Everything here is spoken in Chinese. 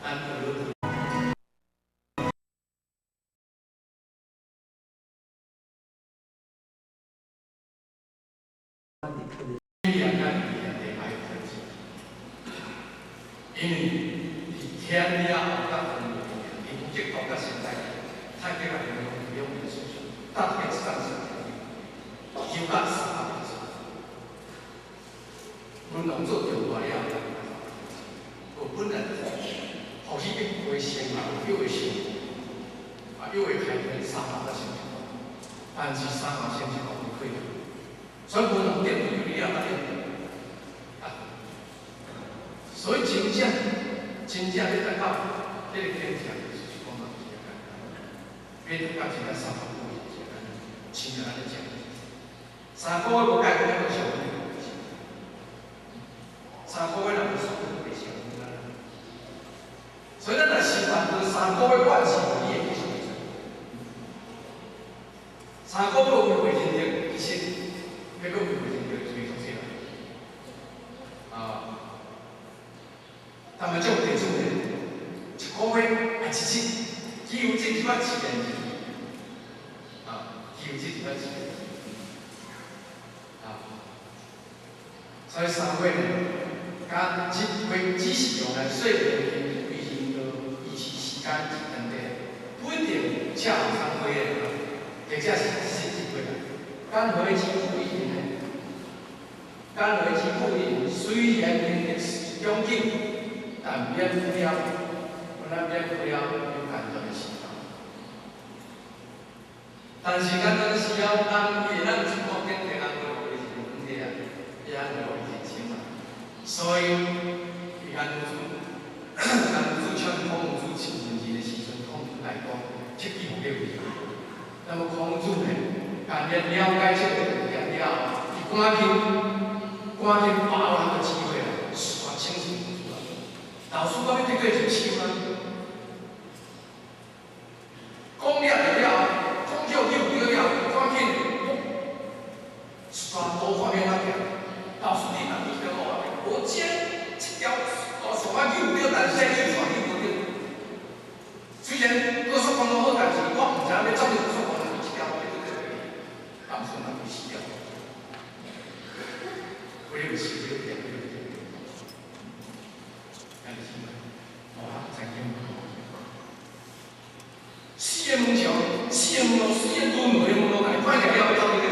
咱有因为天了后甲风了，你不结果到现在，太给人不用的事情，大概是这样子，有甲400个字，阮工作就大了，我本来后期一回先嘛，又会先，又会开天3号的先，但是3号先是不可以，所以不能电有力量的电。 所以真正你来到这个天条就是讲嘛，别到现在3个月，亲像安尼讲，3个月无改变那个小问题，3个月若无输，袂成功啦。所以咱若习惯做3个月惯习，你会继续做。3个月为认真，其实那个为认真最重要啊。 他们就得做的，1个月1次，只有这几万起点只有这几万起点所以3个月呢，甲1月只是用来说明规定的预期时间是等的，不一定恰好3个月或者是10几个月。干回期不一定呢，干回期不一定，虽然你使用紧。 但免不了，咱免不了有感动的时候。但是感动的时候，咱也咱出国跟别人做的是问题也安做是真嘛。所以，伊安像孔子亲近的时阵，孔子来讲，切记不要离。那么孔子呢，但愿了解这个物件了，伊赶紧把握那个机会来，说清楚。 老师讲，你对对就笑啊！讲了就了，讲叫你有了，赶紧刷多方面那条。老师你哪里条路啊？我今这条老师我有了，但是你传你无了。虽然高速公路好，但是我唔知要走高速公路这条路对不对？当时那就死掉。我有死掉点。 4个门桥，4个门路，4个路，5个门路，快点要到那个。